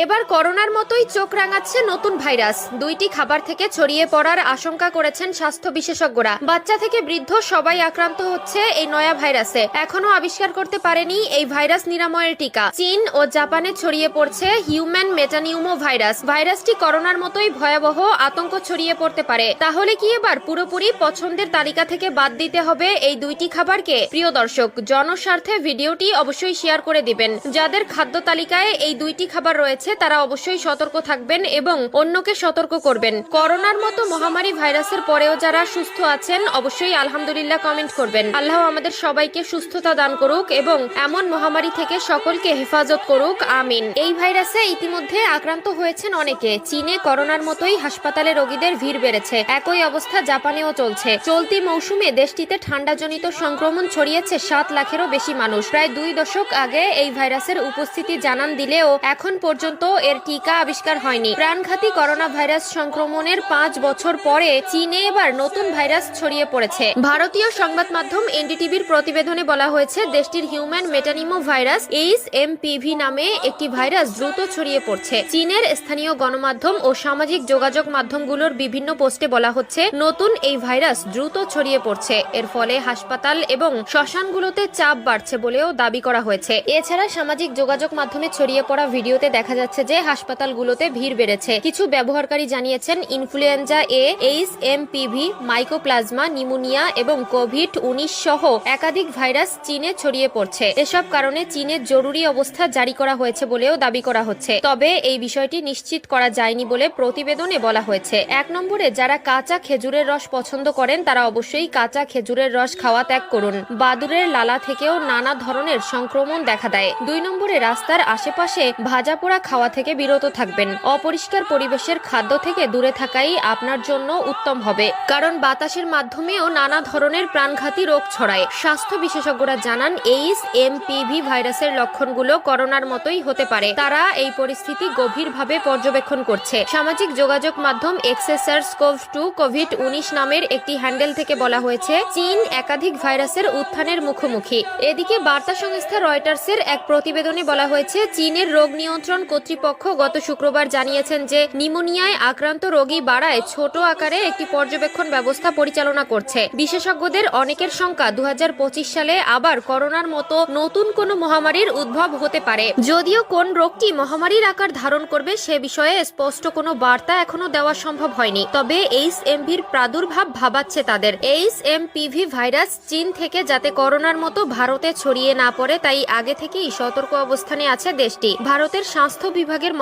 এবার করোনার মতোই চোখ রাঙাচ্ছে নতুন ভাইরাস। দুইটি খাবার থেকে ছড়িয়ে পড়ার আশঙ্কা করেছেন স্বাস্থ্য বিশেষজ্ঞরা। বাচ্চা থেকে বৃদ্ধ সবাই আক্রান্ত হচ্ছে এই নয়া ভাইরাসে। এখনো আবিষ্কার করতে পারেনি এই ভাইরাস নিরাময়ের টিকা। চীন ও জাপানে ছড়িয়ে পড়ছে হিউম্যান মেটানিউমো ভাইরাস। ভাইরাসটি করোনার মতোই ভয়াবহ, আতঙ্ক ছড়িয়ে পড়তে পারে। তাহলে কি এবার পুরোপুরি পছন্দের তালিকা থেকে বাদ দিতে হবে এই দুইটি খাবারকে? প্রিয় দর্শক, জনস্বার্থে ভিডিওটি অবশ্যই শেয়ার করে দিবেন। যাদের খাদ্য তালিকায় এই দুইটি খাবার রয়েছে তারা অবশ্যই সতর্ক থাকবেন এবং অন্যকে সতর্ক করবেন। করোনার মতো মহামারী ভাইরাসের পরেও যারা সুস্থ আছেন অবশ্যই আলহামদুলিল্লাহ কমেন্ট করবেন। আল্লাহ আমাদের সবাইকে সুস্থতা দান করুক এবং এমন মহামারী থেকে সকলকে হেফাজত করুক, আমিন। এই ভাইরাসে ইতিমধ্যে আক্রান্ত হয়েছেন অনেকে। চীনে করোনার মতোই হাসপাতালে রোগীদের ভিড় বেড়েছে। একই অবস্থা জাপানেও চলছে। চলতি মৌসুমে দেশটিতে ঠান্ডাজনিত সংক্রমণ ছড়িয়েছে 7 লাখেরও বেশি মানুষ। প্রায় 2 দশক আগে এই ভাইরাসের উপস্থিতি জানান দিলেও এখন পর্যন্ত এর টিকা আবিষ্কার হয়নি। প্রাণঘাতী করোনা ভাইরাস সংক্রমণের 5 বছর পরে চীনে এবার নতুন ভাইরাস ছড়িয়ে পড়েছে। ভারতীয় সংবাদ মাধ্যম এনডিটিভির প্রতিবেদনে বলা হয়েছে, দেশটির হিউম্যান মেটানিমো ভাইরাস HMPV নামে একটি ভাইরাস দ্রুত ছড়িয়ে পড়ছে। চীনের স্থানীয় গণমাধ্যম ও সামাজিক যোগাযোগ মাধ্যমগুলোর বিভিন্ন পোস্টে বলা হচ্ছে, নতুন এই ভাইরাস দ্রুত ছড়িয়ে পড়ছে। এর ফলে হাসপাতাল এবং শ্মশানগুলোতে চাপ বাড়ছে বলেও দাবি করা হয়েছে। এছাড়া সামাজিক যোগাযোগ মাধ্যমে ছড়িয়ে পড়া ভিডিওতে দেখা যাচ্ছে যে হাসপাতালগুলোতে ভিড় বেড়েছে। কিছু ব্যবহারকারী জানিয়েছেন, ইনফ্লুয়েঞ্জা এ, HMPV, মাইকোপ্লাজমা, নিউমোনিয়া এবং কোভিড-19 সহ একাধিক ভাইরাস চীনে ছড়িয়ে পড়ছে। এসব কারণে চীনে জরুরি অবস্থা জারি করা হয়েছে বলেও দাবি করা হচ্ছে। তবে এই বিষয়টি নিশ্চিত করা যায়নি বলে প্রতিবেদনে বলা হয়েছে। 1 নম্বরে, যারা কাঁচা খেজুরের রস পছন্দ করেন তারা অবশ্যই কাঁচা খেজুরের রস খাওয়া ত্যাগ করুন। বাদুড়ের লালা থেকেও নানা ধরনের সংক্রমণ দেখা দেয়। 2 নম্বরে, রাস্তার আশেপাশে ভাজা পোড়া খাওয়া থেকে বিরত থাকবেন। অপরিষ্কার পরিবেশের খাদ্য থেকে দূরে থাকাই আপনার জন্য উত্তম হবে, কারণ বাতাসের মাধ্যমেও নানা ধরনের প্রাণঘাতী রোগ ছড়ায়। স্বাস্থ্য বিশেষজ্ঞরা জানান, HMPV ভাইরাসের লক্ষণগুলো করোনার মতোই হতে পারে। তারা এই পরিস্থিতি গভীরভাবে পর্যবেক্ষণ করছে। সামাজিক যোগাযোগ মাধ্যম SARS-CoV-2 কোভিড-19 নামের একটি হ্যান্ডেল থেকে বলা হয়েছে, চীন একাধিক ভাইরাসের উত্থানের মুখোমুখি। এদিকে বার্তা সংস্থা রয়টার্সের এক প্রতিবেদনে বলা হয়েছে, চীনের রোগ নিয়ন্ত্রণ কর্তৃপক্ষ গত শুক্রবার জানিয়েছেন যে নিউমোনিয়ায় আক্রান্ত রোগী বাড়ায় ছোট আকারে একটি পর্যবেক্ষণ ব্যবস্থা পরিচালনা করছে। বিশেষজ্ঞদের অনেকের শঙ্কা, 2025 সালে আবার করোনার মতো নতুন কোনো মহামারীর উদ্ভব হতে পারে। যদিও কোন রোগটি মহামারীর আকার ধারণ করবে সে বিষয়ে স্পষ্ট কোনো বার্তা এখনো দেওয়া সম্ভব হয়নি। তবে HMVর প্রাদুর্ভাব ভাবাচ্ছে তাদের। HMPV ভাইরাস চীন থেকে যাতে করোনার মতো ভারতে ছড়িয়ে না পড়ে তাই আগে থেকেই সতর্ক অবস্থানে আছে দেশটি। ভারতের স্বাস্থ্য বিভাগের